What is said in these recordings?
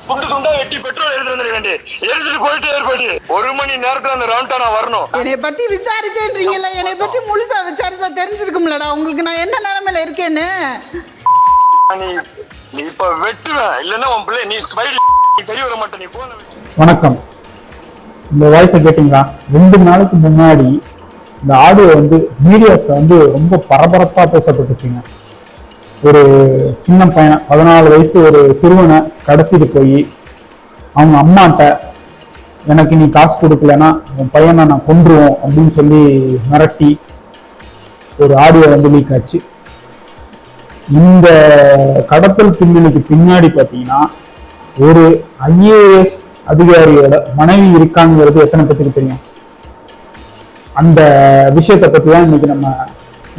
துண்டு துண்டா வெட்டி பெட்ரோல் எடுத்துட்டு போயிட்டு ஏற்பட்டு 1 மணி நேரத்துல அந்த ரவுண்டா வரணும். என்னை பத்தி விசாரிச்சேன்றீங்கல்ல, என்னை பத்தி முழுசா விசாரிச்சா தெரிஞ்சிருக்கும்லடா உங்களுக்கு நான் என்ன நிலைமையில இருக்கேன்னு. நீ இப்ப வெட்டுவேன், இல்லன்னா உன் பிள்ளை நீ ஸ்மைல் சரி வர மாட்டேன். நீ போன. வணக்கம். இந்த வாய்ஸை கேட்டீங்களா? 2 நாளைக்கு முன்னாடி இந்த ஆடியோ வந்து மீடியாஸ்ல வந்து ரொம்ப பரபரப்பா பேசப்பட்டுச்சுங்க. ஒரு சின்ன பையனை 14 வயசு ஒரு சிறுவனை கடத்திட்டு போய் அவங்க அம்மாட்ட எனக்கு நீ காசு கொடுக்கலன்னா உன் பையனை நான் கொன்றுவோம் அப்படின்னு சொல்லி மிரட்டி ஒரு ஆடியோ வந்து லீக் ஆச்சு. இந்த கடத்தல் பின்னணிக்கு பின்னாடி பார்த்தீங்கன்னா ஒரு ஐஏஎஸ் அதிகாரியோட மனைவி இருக்காங்கிறது எத்தனை பேருக்கு தெரியும்? அந்த விஷயத்தை பற்றி தான் இன்னைக்கு நம்ம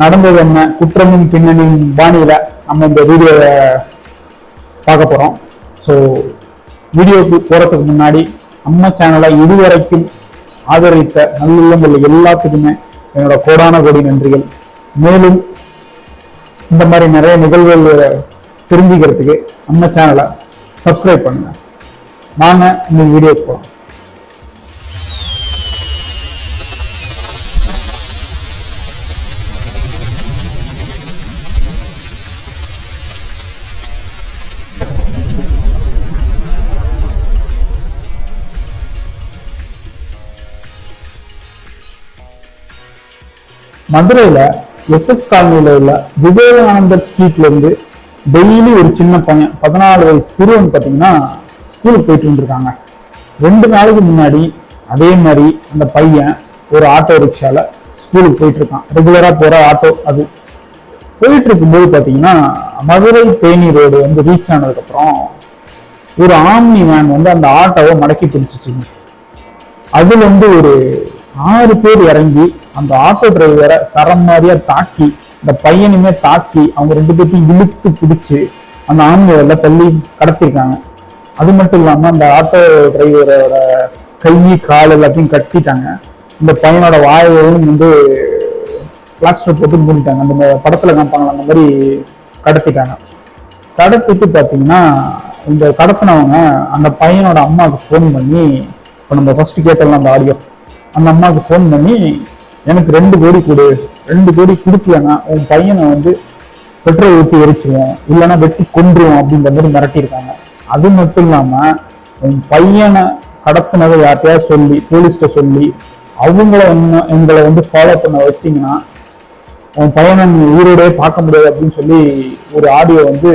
நடந்தது என்ன, குற்றமும் பின்னணியும் பாணியில நம்ம இந்த வீடியோவை பார்க்க போறோம். ஸோ வீடியோக்கு போறதுக்கு முன்னாடி நம்ம சேனலை இதுவரைக்கும் ஆதரித்த நல்லுள்ளங்கள் எல்லாத்துக்குமே என்னோட கோடான கோடி நன்றிகள். மேலும் இந்த மாதிரி நிறைய நிகழ்வுகள் தெரிஞ்சுக்கிறதுக்கு நம்ம சேனலை சப்ஸ்கிரைப் பண்ணுங்க. வாங்க இந்த வீடியோக்கு போகலாம். மதுரையில SS காலனியில உள்ள விவேகானந்தர் ஸ்ட்ரீட்ல இருந்து டெய்லி ஒரு சின்ன பையன் 14 வயசு சிறுவன் பார்த்தீங்கன்னா ஸ்கூலுக்கு போயிட்டு இருந்திருக்காங்க. 2 நாளைக்கு முன்னாடி அதே மாதிரி அந்த பையன் ஒரு ஆட்டோ ரிக்ஷால ஸ்கூலுக்கு போயிட்டு இருக்கான். ரெகுலரா போற ஆட்டோ அது. போயிட்டு இருக்கும்போது பார்த்தீங்கன்னா மதுரை தேனி ரோடு வந்து ரீச் ஆனதுக்கு அப்புறம் ஒரு ஆம்னி வேன் வந்து அந்த ஆட்டோவை மடக்கி பிடிச்சிச்சுங்க. அதுல வந்து ஒரு 6 பேர் இறங்கி அந்த ஆட்டோ டிரைவரை சரம் மாதிரியா தாக்கி இந்த பையனுமே தாக்கி அவங்க 2 பேர்த்தையும் இழுத்து பிடிச்சு அந்த ஆம்னியில தள்ளி கடத்திருக்காங்க. அது மட்டும் இல்லாம அந்த ஆட்டோ டிரைவரோட கை கால் எல்லாத்தையும் கட்டிட்டாங்க. இந்த பையனோட வாயையும் வந்து பிளாஸ்டர் போட்டு மூடிட்டாங்க. அந்த படத்துல காமிப்பாங்க அந்த மாதிரி கடத்திட்டாங்க. கடத்திட்டு பார்த்தீங்கன்னா இந்த கடத்தினவங்க அந்த பையனோட அம்மாவுக்கு ஃபோன் பண்ணி, இப்போ நம்ம ஃபர்ஸ்ட் கேட்டலாம் அந்த ஆடியோ, அந்த அம்மாவுக்கு ஃபோன் பண்ணி எனக்கு 2 கோடி கொடு, 2 கோடி கொடுக்கலன்னா உன் பையனை வந்து பெட்ரோல் ஊற்றி எரிச்சிருவோம், இல்லைன்னா வெட்டி கொன்றுவோம் அப்படின்ற மாதிரி மிரட்டியிருக்காங்க. அது மட்டும் இல்லாம உன் பையனை கடத்தினதை யார்ட்டையா சொல்லி போலீஸ்கிட்ட சொல்லி எங்களை வந்து ஃபாலோ பண்ண வச்சிங்கன்னா உன் பையனை நீ ஊரோடய பார்க்க முடியாது அப்படின்னு சொல்லி ஒரு ஆடியோ வந்து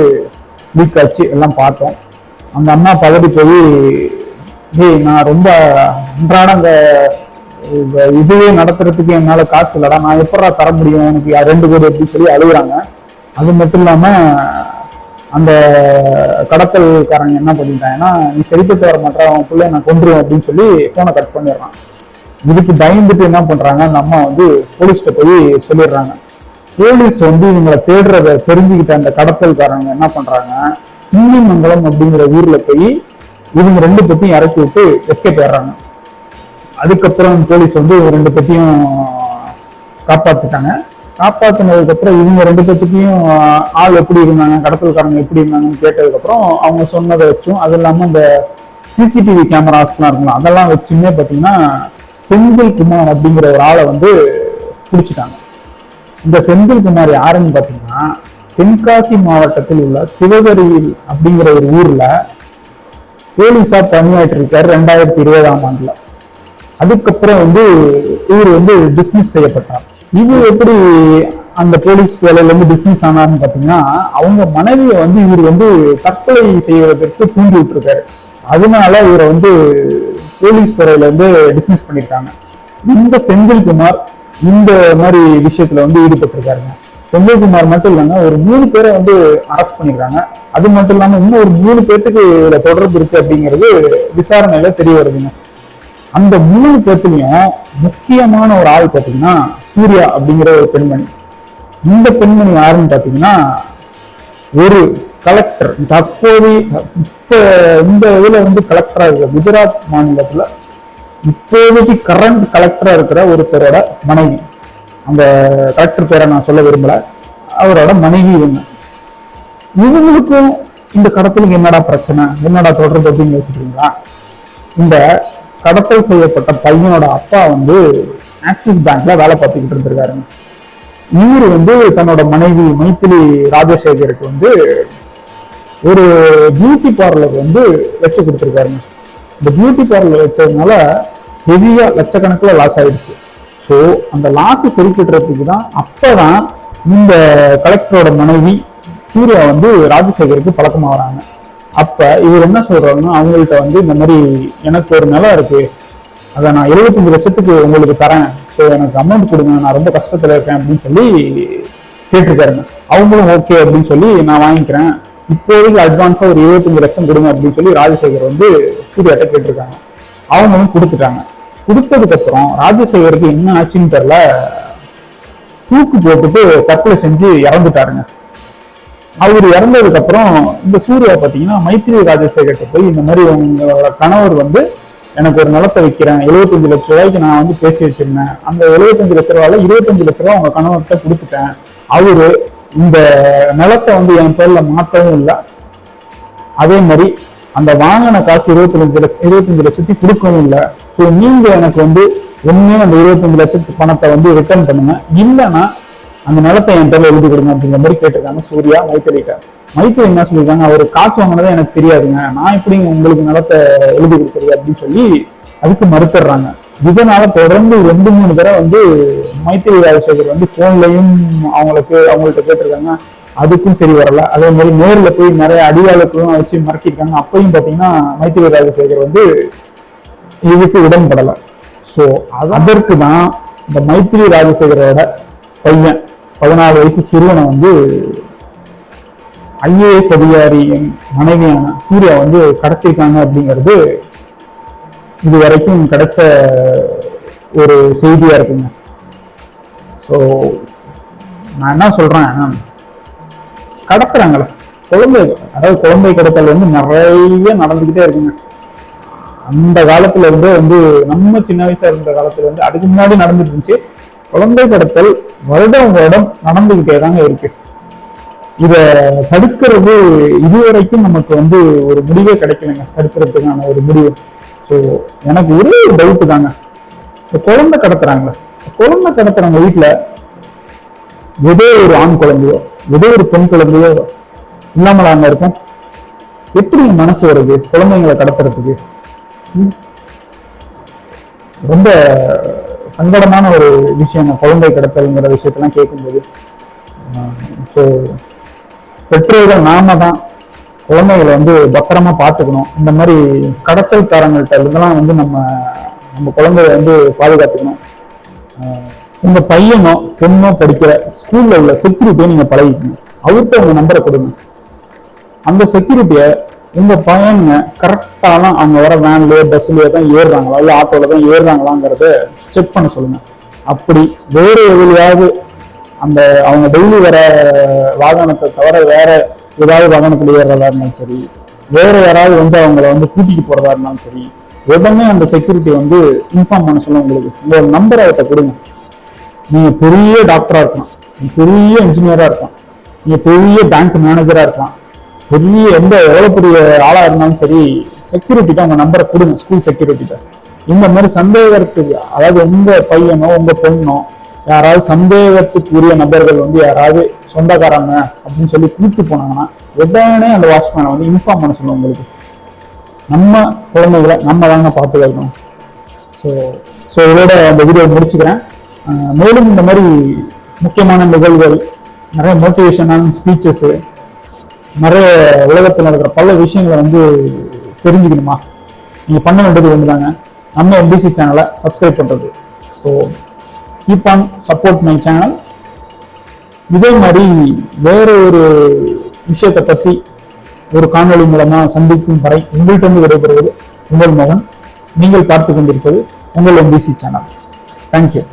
லீக் ஆச்சு. எல்லாம் பார்த்தோம். அந்த அம்மா பதறி போய், நான் ரொம்ப அன்றாட இதுவே நடத்துறதுக்கு என்னால காசு இல்லடா, நான் எப்படா தர முடியும் எனக்கு 2 கோடி அப்படின்னு சொல்லி அழுகுறாங்க. அது மட்டும் இல்லாம அந்த கடத்தல்காரங்க என்ன பண்ணிட்டாங்கன்னா, நீ சரிப்பட்டு வர மாட்டா, அவன் பிள்ளை நான் கொன்றுவேன் அப்படின்னு சொல்லி போனை கட் பண்ணிடுறான். இதுக்கு பயந்துட்டு என்ன பண்றாங்க, அந்த அம்மா வந்து போலீஸ்கிட்ட போய் சொல்லிடுறாங்க. போலீஸ் வந்து இவங்களை தேடுறத தெரிஞ்சுக்கிட்ட அந்த கடத்தல்காரங்க என்ன பண்றாங்க, சிங்கிமங்கலம் அப்படிங்கிற ஊர்ல போய் இவங்க 2 பேத்தையும் இறக்கி விட்டு எஸ்கேப் ஆயிடுறாங்க. அதுக்கப்புறம் போலீஸ் வந்து 2 பேத்தையும் காப்பாத்திட்டாங்க. காப்பாத்தினதுக்கு அப்புறம் இவங்க 2 பேத்துக்கையும் ஆள் எப்படி இருந்தாங்க, கடத்தல்காரங்க எப்படி இருந்தாங்கன்னு கேட்டதுக்கு அப்புறம் அவங்க சொன்னதை வச்சும், அது இல்லாம இந்த சிசிடிவி கேமராஸ்லாம் இருக்குங்களா அதெல்லாம் வச்சுமே பார்த்தீங்கன்னா செந்தில் குமார் அப்படிங்கிற ஒரு ஆளை வந்து பிடிச்சிட்டாங்க. இந்த செந்தில் குமார் யாருன்னு பார்த்தீங்கன்னா தென்காசி மாவட்டத்தில் உள்ள சிவகரியில் அப்படிங்கிற ஒரு ஊர்ல போலீஸா பணியாற்றி இருக்காரு 2020ஆம் ஆண்டுல. அதுக்கப்புறம் வந்து இவர் வந்து டிஸ்மிஸ் செய்யப்பட்டார். இது எப்படி அந்த போலீஸ் வேலையில இருந்து டிஸ்மிஸ் ஆனார்னு பார்த்தீங்கன்னா, அவங்க மனைவியை வந்து இவர் வந்து தற்கொலை செய்வதற்கு தூண்டி விட்டுருக்காரு. அதனால இவரை வந்து போலீஸ் துறையில இருந்து டிஸ்மிஸ் பண்ணியிருக்காங்க. இந்த செந்தில்குமார் இந்த மாதிரி விஷயத்துல வந்து ஈடுபட்டிருக்காருங்க. செந்தில்குமார் மட்டும் இல்லைங்க, ஒரு 3 பேரை வந்து அரெஸ்ட் பண்ணிருக்காங்க. அது மட்டும் இல்லாம இன்னும் ஒரு 3 பேருக்கு இதுல தொடர்பு இருக்கு அப்படிங்கிறது விசாரணையில தெரிய வருதுங்க. அந்த 3 பேர்த்துலயும் முக்கியமான ஒரு ஆள் பார்த்தீங்கன்னா சூர்யா அப்படிங்கிற ஒரு பெண்மணி. இந்த பெண்மணி யாருன்னு பார்த்தீங்கன்னா ஒரு கலெக்டர், தற்போது இப்ப இந்த இதுல வந்து கலெக்டரா இருக்கிற குஜராத் மாநிலத்துல இப்போதைக்கு கரண்ட் கலெக்டரா இருக்கிற ஒருத்தரோட மனைவி. அந்த கலெக்டர் பேரை நான் சொல்ல விரும்பல, அவரோட மனைவி இவங்க. இவங்களுக்கும் இந்த கடத்தலுக்கு என்னடா பிரச்சனை, என்னடா தொடர்பு அப்படின்னு யோசிக்கிறீங்களா? இந்த கடத்தல் செய்யப்பட்ட பையனோட அப்பா வந்து ஆக்சிஸ் பேங்க்ல வேலை பார்த்துக்கிட்டு இருந்திருக்காருங்க. இவரு வந்து தன்னோட மனைவி மைத்திலி ராஜசேகருக்கு வந்து ஒரு பியூட்டி பார்லர் வந்து வச்சு கொடுத்துருக்காருங்க. இந்த பியூட்டி பார்லர் வச்சதுனால ஹெவியா லட்சக்கணக்கில் லாஸ் ஆயிடுச்சு. ஸோ அந்த லாஸ் சரி கட்டுறதுக்கு தான் அப்பதான் இந்த கலெக்டரோட மனைவி சூர்யா வந்து ராஜசேகருக்கு பழக்கமாகறாங்க. அப்ப இவர் என்ன சொல்றாருன்னா, அவங்கள்ட்ட வந்து இந்த மாதிரி எனக்கு ஒரு நிலம் இருக்கு, அதை நான் 75 லட்சத்துக்கு உங்களுக்கு தரேன், ஸோ எனக்கு அமௌண்ட் கொடுங்க, நான் ரொம்ப கஷ்டத்துல இருக்கேன் அப்படின்னு சொல்லி கேட்டிருக்காருங்க. அவங்களும் ஓகே அப்படின்னு சொல்லி நான் வாங்கிக்கிறேன், இப்போதைக்கு அட்வான்ஸா ஒரு 25 லட்சம் கொடுங்க அப்படின்னு சொல்லி ராஜசேகர் வந்து சூர்யாட்ட கேட்டிருக்காங்க. அவங்களும் கொடுத்துட்டாங்க. கொடுத்ததுக்கு அப்புறம் ராஜசேகருக்கு என்ன ஆச்சுன்னு தெரியல, தூக்கு போட்டுட்டு தற்கொலை செஞ்சு இறந்துட்டாருங்க. அவர் இறந்ததுக்கு அப்புறம் இந்த சூர்யா பாத்தீங்கன்னா மைத்திரி ராஜசேகர்கிட்ட போய் இந்த மாதிரி உங்களோட கணவர் வந்து எனக்கு ஒரு நிலத்தை வைக்கிறேன், 75 லட்ச ரூபாய்க்கு நான் வந்து பேசி வச்சிருந்தேன், அந்த 75 லட்ச ரூபாயில 25 லட்ச ரூபாய் உங்க கணவர்கிட்ட கொடுத்துட்டேன், அவரு இந்த நிலத்தை வந்து என் பேர்ல மாற்றவும் இல்லை, அதே மாதிரி அந்த வாங்கின காசு 25 லட்சத்துக்கு கொடுக்கவும் இல்லை. ஸோ நீங்க எனக்கு வந்து ஒண்ணு அந்த 25 லட்சத்து பணத்தை வந்து ரிட்டர்ன் பண்ணுங்க, இல்லைன்னா அந்த நிலத்தை என் பேர்ல எழுதி கொடுங்க அப்படிங்கிற மாதிரி கேட்டிருக்காங்க சூர்யா மைத்திரிட்ட. மைத்திரி என்ன சொல்லியிருக்காங்க, அவர் காசு வாங்கினதே எனக்கு தெரியாதுங்க, நான் எப்படி உங்களுக்கு நிலத்தை எழுதி கொடுக்குறீங்க அப்படின்னு சொல்லி அதுக்கு மறுத்துடுறாங்க. இதனால தொடர்ந்து 2-3 தடவை வந்து மைத்திரி ராஜசேகர் வந்து போன்லையும் அவங்கள்ட்ட கேட்டிருக்காங்க, அதுக்கும் சரி வரல. அதே மாதிரி நேரில் போய் நிறைய அடியாளுக்கும் வச்சு மறக்கிருக்காங்க, அப்பயும் பாத்தீங்கன்னா மைத்திரி ராஜசேகர் வந்து இதுக்கு உடன்படலை. ஸோ அதற்கு தான் இந்த மைத்திரி ராஜசேகரோட பையன் 14 வயசு சிறுவனை வந்து IAS அதிகாரியின் மனைவியான சூர்யா வந்து கடத்திருக்காங்க அப்படிங்கிறது இது வரைக்கும் கிடைச்ச ஒரு செய்தியா இருக்குங்க. ஸோ நான் என்ன சொல்றேன், கடத்துறாங்களே அதாவது குழந்தை கடத்தல் வந்து நிறைய நடந்துகிட்டே இருக்குங்க. அந்த காலத்துல இருந்தே வந்து நம்ம சின்ன வயசா இருந்த காலத்துல இருந்து அதுக்கு முன்னாடி நடந்துட்டு இருந்துச்சு. குழந்தை கடத்தல் வருடம் நடந்துகிட்டே தாங்க இருக்கு. இத தடுக்கிறது இதுவரைக்கும் நமக்கு வந்து ஒரு முடிவே கிடைக்கலைங்க, தடுக்கிறதுக்கான ஒரு முடிவு. ஸோ எனக்கு ஒரே டவுட் தாங்க, இந்த குழந்தை கடத்துறவங்க வீட்டுல ஏதோ ஒரு ஆண் குழந்தையோ ஏதோ ஒரு பெண் குழந்தையோ இல்லாமலாங்க இருக்கும். எப்படி மனசு வருது குழந்தைங்களை கடத்துறதுக்கு? ரொம்ப சங்கடமான ஒரு விஷயம் குழந்தை கடத்தல்ங்கிற விஷயத்தெல்லாம் கேட்கும்போது. ஸோ பெற்றோர்கள் நாம தான் குழந்தைகளை வந்து பத்திரமா பார்த்துக்கணும். இந்த மாதிரி கடத்தல்காரங்கள்ட்ட இருந்தெல்லாம் வந்து நம்ம குழந்தைய வந்து பாதுகாத்துக்கணும். உங்க பையனோ பொண்ணோ படிக்கிற ஸ்கூல்ல உள்ள செக்யூரிட்டியை நீங்க பழகிக்கணும். அவர்கிட்ட உங்க நம்பரை கொடுங்க. அந்த செக்யூரிட்டியை உங்க பையனுங்க கரெக்டாலாம் அவங்க வர வேன்லயோ பஸ்லயோ தான் ஏறுறாங்களா இல்லை ஆட்டோல தான் ஏறுறாங்களாங்கிறத செக் பண்ண சொல்லுங்க. அப்படி வேற எதுலையாவது அந்த அவங்க டெய்லி வர வாகனத்தை தவிர வேற ஏதாவது வாகனத்துல ஏறுறதா இருந்தாலும் சரி, வேற யாராவது வந்து அவங்கள வந்து கூட்டிட்டு போறதா இருந்தாலும் சரி, உடனே அந்த செக்யூரிட்டி வந்து இன்ஃபார்ம் பண்ண சொல்ல. உங்களுக்கு உங்களோட நம்பரை அவர்கிட்ட கொடுங்க. நீங்க பெரிய டாக்டரா இருக்கலாம், நீங்க பெரிய இன்ஜினியரா இருக்கலாம், நீங்க பெரிய பேங்க் மேனேஜரா இருக்கலாம், பெரிய எவ்வளவு பெரிய ஆளா இருந்தாலும் சரி, செக்யூரிட்டிட்ட உங்க நம்பரை கொடுங்க. ஸ்கூல் செக்யூரிட்டிட்ட இந்த மாதிரி சந்தேகத்துக்கு, அதாவது உங்க பையனோ உங்க பொண்ணோ யாராவது சந்தேகத்துக்குரிய நபர்கள் வந்து யாராவது சொந்தக்காரங்க அப்படின்னு சொல்லி கூப்பிட்டு போனாங்கன்னா உடனே அந்த வாட்ச்மேனை வந்து இன்ஃபார்ம் பண்ண சொல்லுவோம். உங்களுக்கு நம்ம குழந்தைகளை நம்ம தாங்க பார்த்துக்கணும். ஸோ இதோட அந்த வீடியோ முடிச்சுக்கிறேன். மேலும் இந்த மாதிரி முக்கியமான நிகழ்வுகள், நிறைய மோட்டிவேஷனான ஸ்பீச்சஸ், நிறைய உலகத்தில் இருக்கிற பல விஷயங்களை வந்து தெரிஞ்சுக்கணுமா, நீங்க பண்ண வேண்டியது ஒன்று தாங்க, நம்ம MBC சேனலை சப்ஸ்கிரைப் பண்றது. So keep on support my channel. இதே மாதிரி வேற ஒரு விஷயத்தை பற்றி ஒரு காணொளி மூலமா சந்திக்கும் வரை உங்கள்கிட்ட விடைபெறுவது உங்கள் மகன். நீங்கள் பார்த்து கொண்டிருப்பது உங்கள் MBC சேனல். தேங்க்யூ.